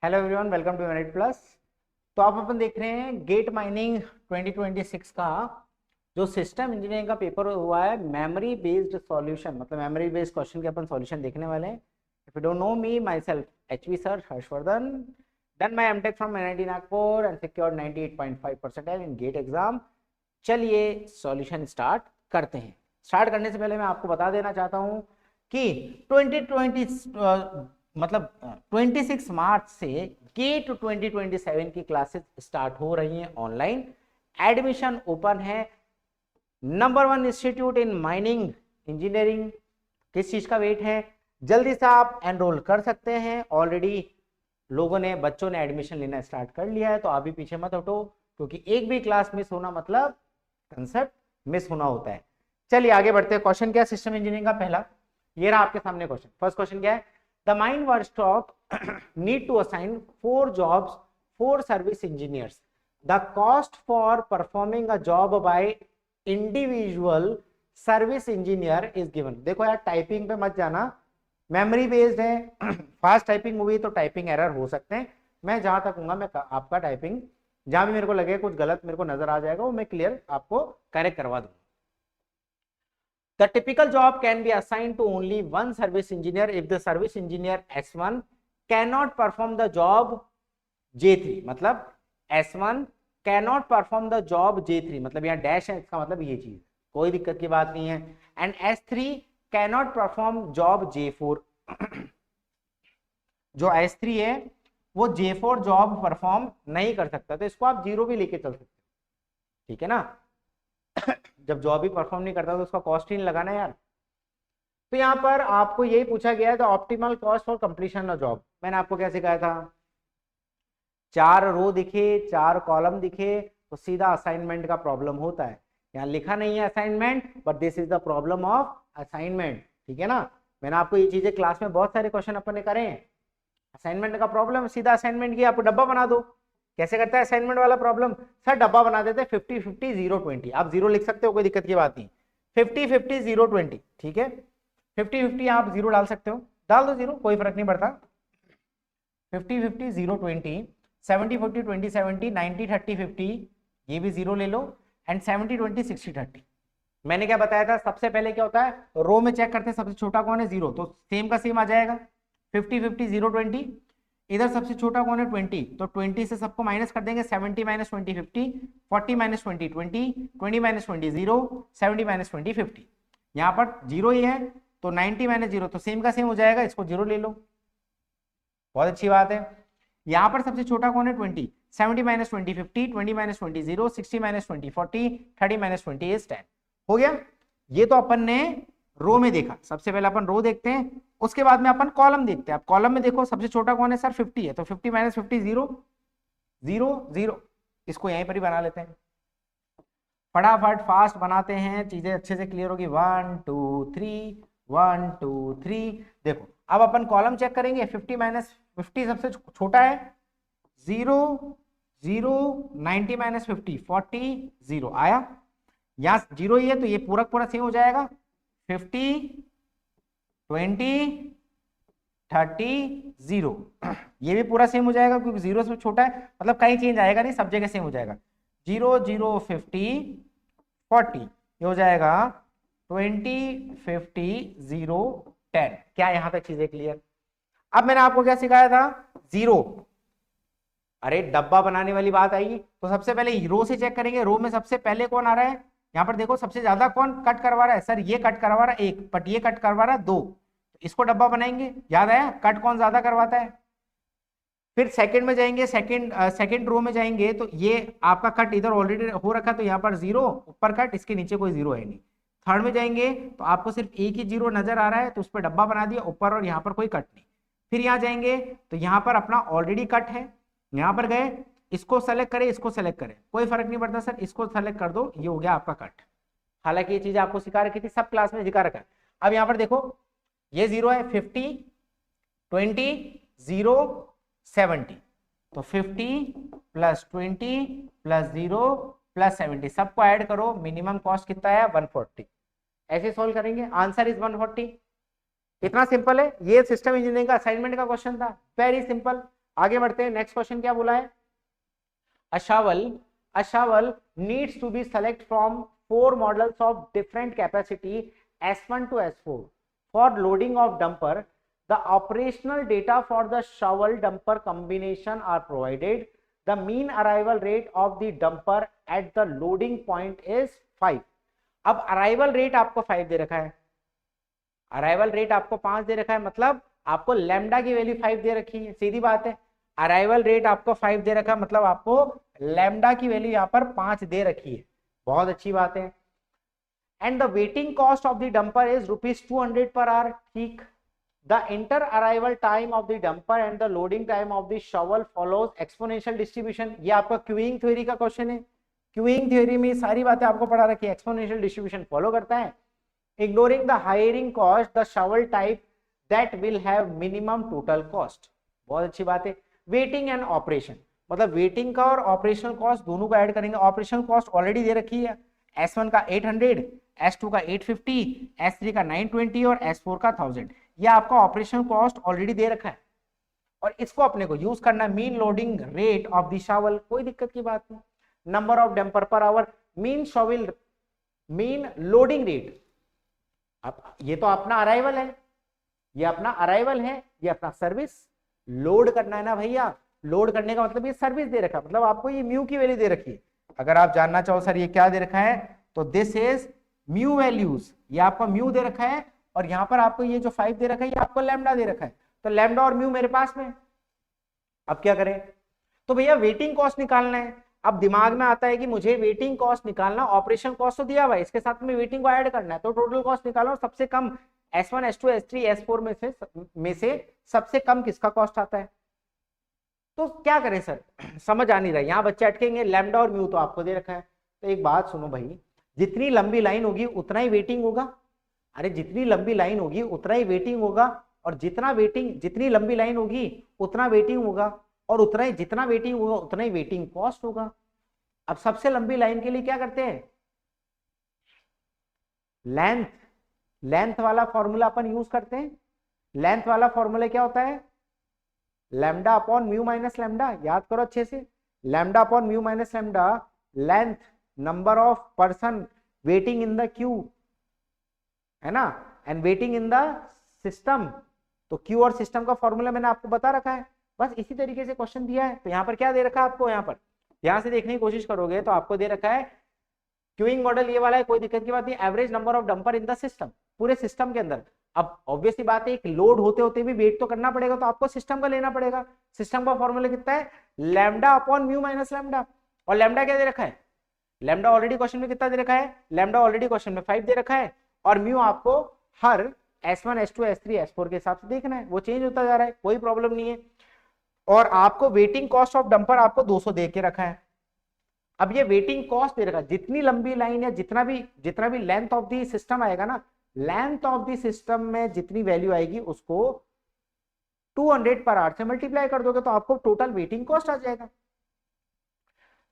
Hello everyone, welcome to minute plus. तो आप अपन देख रहे हैं गेट माइनिंग 2026 का जो सिस्टम इंजीनियरिंग का पेपर हुआ है, मेमोरी बेस्ड सॉल्यूशन, मतलब मेमोरी बेस्ड क्वेश्चन के अपन सॉल्यूशन देखने वाले हैं। If you don't know me, myself HV sir Harshvardhan, done my MTech from NIT Nagpur and secured 98.5% in GATE exam. चलिए सॉल्यूशन स्टार्ट करते हैं। स्टार्ट करने से पहले मैं आपको बता देना चाहता हूं कि 2020 मतलब 26 मार्च से गेट 2027 की क्लासेस स्टार्ट हो रही हैं ऑनलाइन। एडमिशन ओपन है। Number 1 institute in mining engineering. किस चीज का वेट है? जल्दी से आप एनरोल कर सकते हैं। ऑलरेडी लोगों ने, बच्चों ने एडमिशन लेना स्टार्ट कर लिया है, तो आप भी पीछे मत हटो, क्योंकि एक भी क्लास मिस होना मतलब कंसेप्ट मिस होना होता है। चलिए आगे बढ़ते हैं। क्वेश्चन क्या है सिस्टम इंजीनियरिंग का? पहला ये रहा आपके सामने क्वेश्चन। फर्स्ट क्वेश्चन क्या है? The mind workshop need to assign 4 jobs, 4 service engineers. The cost for performing a job by individual service engineer is given. देखो यार, टाइपिंग पे मत जाना, मेमोरी बेस्ड है। फास्ट टाइपिंग हुई तो टाइपिंग एरर हो सकते हैं। मैं जहां तक हूँ मैं आपका टाइपिंग जहां भी मेरे को लगे कुछ गलत मेरे को नजर आ जाएगा वो मैं क्लियर आपको करेक्ट करवा दूंगा। The typical job can be assigned to only one service engineer if the service engineer S1 cannot perform the job J3। मतलब S1 cannot perform the job J3, मतलब यहाँ डैश है, इसका मतलब ये चीज कोई दिक्कत की बात नहीं है। And S3 cannot perform job J4। जो S3 है वो J4 जॉब परफॉर्म नहीं कर सकता, तो इसको आप 0 भी लेके चल सकते हो, ठीक है ना। जब जॉब ही परफॉर्म नहीं करता तो उसका कॉस्ट ही नहीं लगाना यार। तो यहाँ पर आपको यही पूछा गया है, the optimal cost for completion of job. मैंने आपको क्या सिखाया था? 4 रो दिखे, 4 कॉलम दिखे तो सीधा असाइनमेंट का प्रॉब्लम होता है। यहाँ लिखा नहीं है assignment, but this is the problem of assignment, ठीक है ना। मैंने आपको ये चीजें क्लास में बहुत सारे क्वेश्चन अपन ने करे हैं। असाइनमेंट का प्रॉब्लम, सीधा असाइनमेंट किया, आपको डब्बा बना दो। कैसे करता है असाइनमेंट वाला प्रॉब्लम? सर डब्बा बना देते 50-50-0-20। आप 0 लिख सकते हो, कोई दिक्कत की बात नहीं। 50-50-0-20, ठीक है। 50-50 आप 0 डाल सकते हो, डाल दो 0, कोई फर्क नहीं पड़ता। 50-50-0-20, 70-40-20-70, 90-30-50, ये भी 0 ले लो। एंड 70-20-60-30। मैंने क्या बताया था? सबसे पहले क्या होता है, रो में चेक करते हैं सबसे छोटा कौन है, 0, तो सेम का सेम आ जाएगा। 50-50-0-20, इधर सबसे छोटा कौन है, 20, तो 20 से सबको माइनस कर देंगे। 70-20-50, 40-20-20, 20-20 0, 70-20 यहाँ पर 0 ही है, तो 90-0, तो सेम का सेम हो जाएगा, इसको 0 ले लो। बहुत अच्छी बात है। यहां पर सबसे छोटा कौन है, 20, 70-20 50, 20-20 0, 60-20 40, 30-20 is 10। हो गया। ये तो अपन ने रो में देखा। सबसे पहले अपन रो देखते हैं, उसके बाद में अपन कॉलम देखते हैं। अब कॉलम में देखो सबसे छोटा कौन है सर, 50 है, तो 50-50 0 0 0, इसको यहीं पर ही बना लेते हैं। फटाफट फास्ट बनाते हैं, चीजें अच्छे से क्लियर होगी। 1 2 3 1 2 3। देखो अब अपन कॉलम चेक करेंगे। 50-50 सबसे छोटा है, 0 0, 90-50 40 0 आया। यहाँ 0 ही है तो ये पूरा पूरा सेम हो जाएगा। 50 20 30 0, ये भी पूरा सेम हो जाएगा क्योंकि 0 से छोटा है, मतलब कहीं चेंज आएगा नहीं, सब जगह सेम हो जाएगा। 0 0 50 40, ये हो जाएगा 20 50 0 10। क्या यहां तक चीजें क्लियर? अब मैंने आपको क्या सिखाया था? 0। अरे डब्बा बनाने वाली बात आई, तो सबसे पहले रो से चेक करेंगे। रो में सबसे पहले कौन आ रहा है? यहाँ पर देखो सबसे ज्यादा कौन कट करवा रहा है, सर ये कट करवा रहा है 1, बट ये कट करवा रहा है 2, इसको डब्बा बनाएंगे। याद आया कट कौन ज्यादा करवाता है? फिर सेकंड में जाएंगे, सेकंड रो में जाएंगे, तो ये आपका कट इधर ऑलरेडी हो रखा है, तो यहाँ पर 0 ऊपर कट, इसके नीचे कोई 0 है नहीं। थर्ड में जाएंगे तो आपको सिर्फ एक ही 0 नजर आ रहा है, तो उस पर डब्बा बना दिया ऊपर, और यहाँ पर कोई कट नहीं। फिर यहाँ जाएंगे तो यहाँ पर अपना ऑलरेडी कट है, यहाँ पर गए, इसको सेलेक्ट करें, इसको सेलेक्ट करें, कोई फर्क नहीं पड़ता सर, इसको सेलेक्ट कर दो, ये हो गया आपका कट। हालांकि ये चीज आपको सिखा रखी थी, सब क्लास में सिखा रखा है। अब यहाँ पर देखो ये 0 है, 50 20 0 70, तो 50 + 20 + 0 + 70, सबको ऐड करो, मिनिमम कॉस्ट कितना है 140। ऐसे सॉल्व करेंगे, आंसर इज 140। इतना सिंपल है, ये सिस्टम इंजीनियरिंग का असाइनमेंट का क्वेश्चन था, वेरी सिंपल। आगे बढ़ते हैं, नेक्स्ट क्वेश्चन क्या बोला है, a shovel needs to be select from 4 models of different capacity S1 to S4 for loading of dumper. The operational data for the shovel dumper combination are provided. The mean arrival rate of the dumper at the loading point is 5. अब arrival rate आपको 5 दे रखा है, arrival rate आपको 5 दे रखा है, मतलब आपको lambda की वैल्यू 5 दे रखी है, सीधी बात है। अराइवल रेट आपको 5 दे रखा है, मतलब आपको लैम्डा की वैल्यू यहाँ पर 5 दे रखी है, बहुत अच्छी बात है। And the waiting cost of the dumper is ₹200 per hour, ठीक। The inter arrival time of the dumper and the loading time of the shovel follows exponential distribution. ये आपका क्यूइंग थ्योरी का क्वेश्चन है, क्यूइंग थ्योरी में सारी बातें आपको पढ़ा रखी है, एक्सपोनेंशियल डिस्ट्रीब्यूशन फॉलो करता है। Ignoring the hiring cost, the shovel type that will have minimum total cost, बहुत अच्छी बात है। वेटिंग एंड ऑपरेशन, मतलब वेटिंग का और ऑपरेशनल कॉस्ट दोनों को ऐड करेंगे। ऑपरेशनल कॉस्ट ऑलरेडी दे रखी है, S1 का 800, S2 का 850, S3 का 920 और S4 का 1000। ये आपका ऑपरेशनल कॉस्ट ऑलरेडी दे रखा है और इसको अपने को यूज करना है। Mean loading rate of the shovel, कोई दिक्कत की बात नहीं। Number of dumper per hour, mean shovel, mean loading rate, अब ये तो अपना अराइवल है, ये अपना अराइवल है, ये अपना सर्विस लोड करना है ना भैया। लोड करने का मतलब ये सर्विस दे रखा है, मतलब आपको ये म्यू की वैल्यू दे रखी है। अगर आप जानना चाहो सर ये क्या दे रखा है, तो दिस इज म्यू वैल्यूज, ये आपका म्यू दे रखा है और यहाँ पर आपको ये जो 5 दे रखा है ये आपको लैम्डा दे रखा है। तो लैम्डा और म्यू मेरे पास में, अब क्या करें, तो भैया वेटिंग कॉस्ट निकालना है। अब दिमाग में आता है कि मुझे वेटिंग कॉस्ट निकालना, ऑपरेशन कॉस्ट तो दिया हुआ है, इसके साथ में वेटिंग को ऐड करना है, तो टोटल कॉस्ट निकालो। सबसे कम S1, S2, S3, S4 में से सबसे कम किसका कॉस्ट आता है। तो क्या करें सर, समझ आ नहीं रहा, यहाँ बच्चे अटकेंगे। लैम्डा और म्यू तो आपको दे रखा है, तो एक बात सुनो भाई, जितनी लंबी लाइन होगी उतना ही वेटिंग होगा। अरे जितनी लंबी लाइन होगी उतना ही वेटिंग होगा, और जितनी लंबी लाइन होगी उतना वेटिंग होगा, और उतना ही जितना वेटिंग होगा उतना ही वेटिंग कॉस्ट होगा। अब सबसे लंबी लाइन के लिए क्या करते हैं, लेंथ वाला फॉर्मूला अपन यूज करते हैं। लेंथ वाला फॉर्मूला क्या होता है, lambda upon mu minus lambda, याद करो अच्छे से, lambda upon mu minus lambda, length number of person waiting in the Q, है ना, and waiting in the system. तो क्यू और सिस्टम का फॉर्मूला मैंने आपको बता रखा है, बस इसी तरीके से क्वेश्चन दिया है। तो यहाँ पर क्या दे रखा है आपको, यहाँ पर ध्यान से देखने की कोशिश करोगे तो आपको दे रखा है क्यूइंग मॉडल ये वाला है, कोई दिक्कत की बात नहीं। Average number of dumper in the system, पूरे सिस्टम के अंदर। अब ऑब्वियसली बात है, एक लोड होते होते भी वेट तो करना पड़ेगा, तो आपको सिस्टम का लेना पड़ेगा। सिस्टम का फॉर्मूला कितना है, lambda upon mu minus lambda, और लैम्डा क्या दे रखा है, लैम्डा ऑलरेडी क्वेश्चन में कितना दे रखा है, लैम्डा ऑलरेडी क्वेश्चन में 5 दे रखा है, और म्यू आपको हर S1, S2, S3, S4 के हिसाब से देखना है, वो चेंज होता जा रहा है, कोई प्रॉब्लम नहीं है। और आपको वेटिंग कॉस्ट ऑफ डंपर आपको 200 दे के रखा है। अब ये वेटिंग कॉस्ट दे रखा है, जितनी लंबी लाइन या जितना भी लेंथ ऑफ द सिस्टम आएगा ना, लेंथ ऑफ द सिस्टम में जितनी वैल्यू आएगी उसको 200 पर आवर से मल्टीप्लाई कर दोगे तो आपको टोटल वेटिंग कॉस्ट आ जाएगा।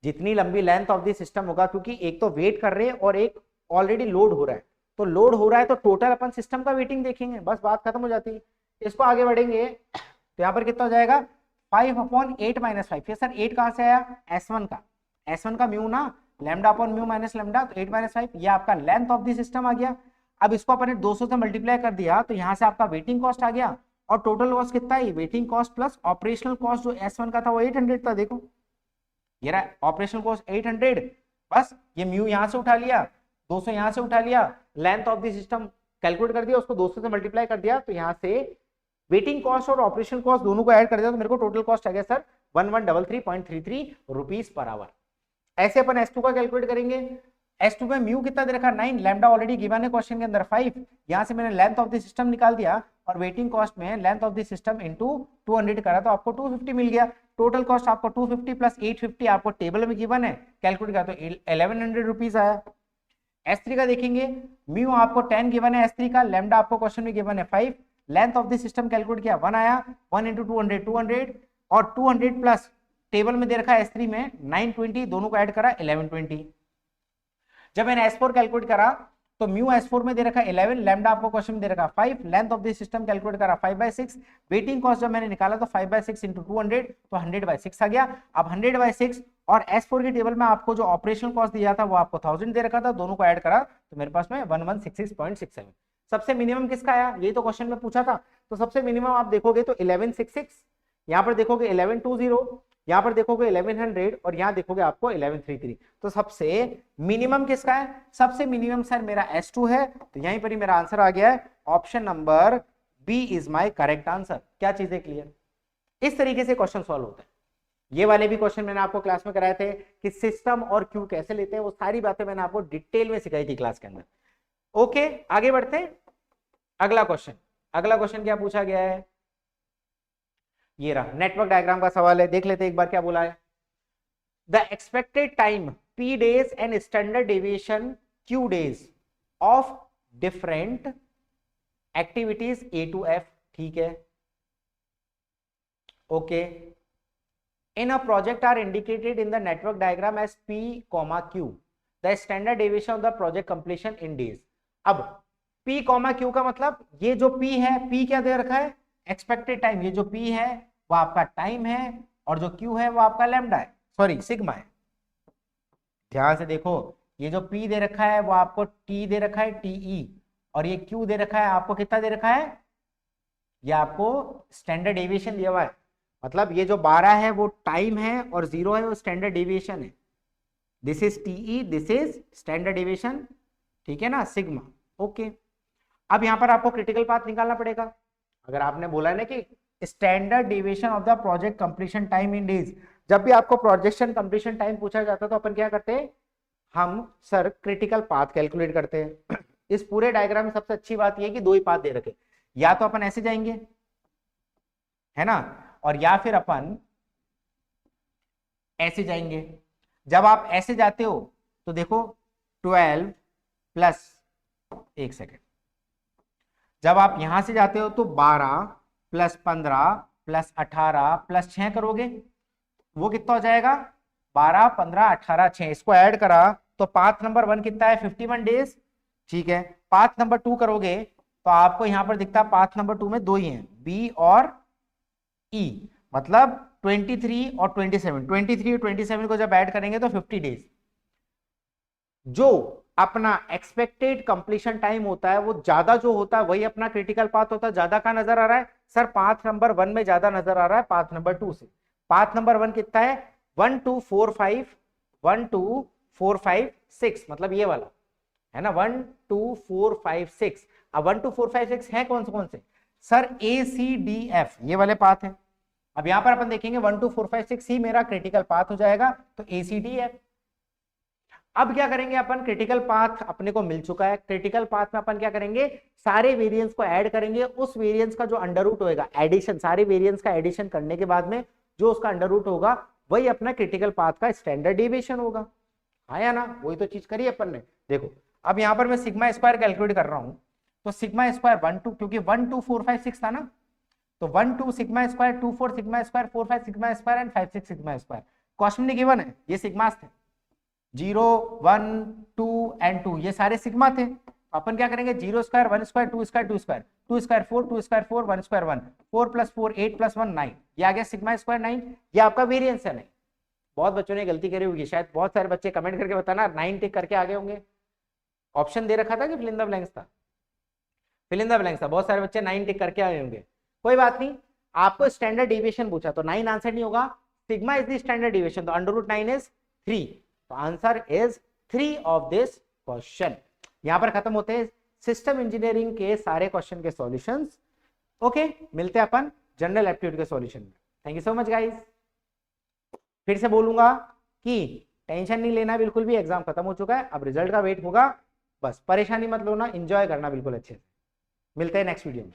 जितनी लंबी लेंथ ऑफ द सिस्टम होगा, क्योंकि एक तो वेट कर रहे हैं और एक ऑलरेडी लोड हो रहा है, तो लोड हो रहा है तो टोटल अपन सिस्टम का वेटिंग देखेंगे, बस बात खत्म हो जाती है। इसको आगे बढ़ेंगे तो यहाँ पर कितना हो जाएगा, 5/8 - 5। सर 8 कहाँ से आया, S1 का म्यू ना, lambda upon mu minus lambda, तो 8 - 5 ये आपका लेंथ ऑफ द सिस्टम आ गया। अब इसको अपने 200 से मल्टीप्लाई कर दिया तो यहाँ से आपका वेटिंग कॉस्ट आ गया, और टोटल कॉस्ट कितना है, waiting cost plus operational cost जो S1 का था वो 800 था। देखो ये रहा ऑपरेशनल कॉस्ट 800, बस ये म्यू यहाँ से उठा लिया, 200 यहाँ से उठा लिया, length of the system calculate कर दिया, उसको 200 से मल्टीप्लाई कर दिया, तो यहाँ से वेटिंग कॉस्ट और ऑपरेशन कॉस्ट दोनों को ऐड कर दिया, तो मेरे को टोटल कॉस्ट आ गया सर 1133.33 रुपीज पर आवर। ऐसे अपन S2 का कैलकुलेट करेंगे। S2 में म्यू कितना दे रखा, 9, लैम्डा ऑलरेडी गिवन है क्वेश्चन के अंदर 5, यहाँ से मैंने लेंथ ऑफ द सिस्टम निकाल दिया, और वेटिंग कॉस्ट में length of the system into 200 करा तो आपको 250 मिल गया। टोटल कॉस्ट आपको 250 प्लस 850 आपको टेबल में गिवन है, कैलकुलेट करा तो 1100 रुपीज आया। S3 का देखेंगे, म्यू आपको 10 गिवन है S3 का, लैम्डा आपको क्वेश्चन में गिवन है 5, length of the system calculate किया 1 आया, 1 × 200 200, और 200 प्लस टेबल में दे रखा है S3 में 920, दोनों को ऐड करा 1120। जब मैंने S4 कैलकुलेट करा तो म्यू S4 में दे रखा है 11, लैम्डा आपको क्वेश्चन में दे रखा है 5, length of this system calculate करा 5/6, वेटिंग कॉस्ट जब मैंने निकाला तो 5/6 इंटू 200 तो 100/6 आ गया। अब 100/6 और S4 की टेबल में आपको जो ऑपरेशनल कॉस्ट दिया था वो आपको 1000 दे रखा था, दोनों को ऐड करा तो मेरे पास में 1166.67। सबसे मिनिमम किसका आया, ये तो क्वेश्चन में पूछा था। तो सबसे मिनिमम आप देखोगे तो 1166, यहाँ पर देखोगे 1120, यहाँ पर देखोगे 1100 और यहाँ देखोगे आपको 1133। तो सबसे मिनिमम किसका है, सबसे मिनिमम सर मेरा S2 है। तो यहीं पर ही मेरा आंसर आ गया है, option number B is my correct answer. क्या चीजें क्लियर? इस तरीके से क्वेश्चन सॉल्व होता है। ये वाले भी क्वेश्चन मैंने आपको क्लास में कराए थे कि सिस्टम और क्यू कैसे लेते हैं, वो सारी बातें मैंने आपको डिटेल में सिखाई थी क्लास के अंदर। ओके, आगे बढ़ते हैं। अगला क्वेश्चन क्या पूछा गया है, ये रहा, नेटवर्क डायग्राम का सवाल है, देख लेते हैं एक बार क्या बोला है। The expected time P days and standard deviation Q days of different activities A to F, ठीक है, okay, in a project are indicated in the network diagram as P, Q. The standard deviation of the project completion in days. अब P, Q का मतलब ये जो P है, P क्या दे रखा है, एक्सपेक्टेड टाइम, ये जो P है वो आपका टाइम है और जो Q है वो आपका लैम्डा है, सॉरी सिग्मा है। ध्यान से देखो, ये जो P दे रखा है वो आपको T दे रखा है TE, और ये Q दे रखा है आपको कितना दे रखा है, ये आपको स्टैंडर्ड डेविएशन दिया हुआ है। मतलब ये जो 12 है वो टाइम है और 0 है वो स्टैंडर्ड डेविएशन है। This is TE, this is standard deviation, ठीक है ना, सिग्मा। ओके, अब यहां पर आपको क्रिटिकल पाथ निकालना पड़ेगा। अगर आपने बोला है ना कि standard deviation of the project completion time in days, जब भी आपको प्रोजेक्शन कंप्लीशन टाइम पूछा जाता है तो अपन क्या करते हैं, हम सर क्रिटिकल पाथ कैलकुलेट करते हैं। इस पूरे डायग्राम में सबसे अच्छी बात यह है कि दो ही पाथ दे रखे, या तो अपन ऐसे जाएंगे है ना, और या फिर अपन ऐसे जाएंगे। जब आप ऐसे जाते हो तो देखो 12 प्लस, एक सेकेंड, जब आप यहां से जाते हो तो 12 प्लस 15 प्लस 18 प्लस 6 करोगे, वो कितना हो जाएगा, 12 15 18 6, इसको ऐड करा तो पाथ नंबर 1 कितना है, 51 डेज, ठीक है। पाथ नंबर 2 करोगे तो आपको यहां पर दिखता है पाथ नंबर 2 में दो ही हैं, बी और ई, मतलब 23 और 27, 23 और 27 को जब ऐड करेंगे तो 50 डेज। जो अपना एक्सपेक्टेड कंप्लीशन टाइम होता है वो ज्यादा जो होता है वही अपना क्रिटिकल पाथ होता है। ज्यादा का नजर आ रहा है सर, पाथ नंबर 1 में ज्यादा नजर आ रहा है पाथ नंबर 2 से। पाथ नंबर 1 कितना है, 1 2 4 5 1 2 4 5 6, मतलब ये वाला है ना, 1 2 4 5 6। अब 1 2 4 5 6 है कौन से सर, ACDF, ये वाले पाथ है। अब यहां पर अपन देखेंगे 1 2 4 5 6 ही मेरा क्रिटिकल पाथ हो जाएगा, तो ACDF। अब क्या करेंगे अपन, क्रिटिकल पाथ अपने को मिल चुका है, क्रिटिकल पाथ में अपन क्या करेंगे, सारे वेरिएंस को ऐड करेंगे, उस वेरिएंस का जो अंडर रूट होगा, एडिशन, सारे वेरिएंस का एडिशन करने के बाद में जो उसका अंडर रूट होगा वही अपना क्रिटिकल पाथ का स्टैंडर्ड डेविएशन होगा, हाँ या ना, वही तो चीज करी अपन ने। देखो अब यहां पर मैं सिग्मा स्क्वायर कैलकुलेट कर रहा हूं, तो सिग्मा स्क्वायर 1 2, क्योंकि 1 2 4 5 6 था ना, तो 1 2 sigma square, 2 4 sigma square, 4 5 sigma square and 5 6 sigma square. Question में गिवन है ये सिग्मास थे, 0 1 2 एंड 2, ये सारे सिग्मा थे। अपन क्या करेंगे, 0 square 1 square 2 square 2 square 2 square 4 2 square 4 1 square 1, 4 plus 4 8 plus 1 9, ये आ गया सिग्मा स्क्वायर 9। ये आपका वेरिएंस है। नहीं, बहुत बच्चों ने गलती करी होगी, शायद बहुत सारे बच्चे कमेंट करके बताना 9 टिक करके आगे होंगे। ऑप्शन दे रखा था कि फिल इन द ब्लैंक्स था, फिल इन द ब्लैंक्स था, बहुत सारे बच्चे 9 टिक करके आए होंगे। कोई बात नहीं, आपको स्टैंडर्ड डेविएशन पूछा तो 9 आंसर नहीं होगा, sigma is the standard deviation, तो अंडर रूट 9 इज 3, तो answer is 3 of this question. यहां पर खत्म होते हैं सिस्टम इंजीनियरिंग के सारे क्वेश्चन के सॉल्यूशंस। ओके, मिलते हैं अपन जनरल एप्टीट्यूड के सॉल्यूशन में। Thank you so much guys. फिर से बोलूंगा कि टेंशन नहीं लेना बिल्कुल भी, एग्जाम खत्म हो चुका है, अब रिजल्ट का वेट होगा, बस परेशानी मत लो ना, एंजॉय करना बिल्कुल अच्छे से। मिलते हैं नेक्स्ट वीडियो में।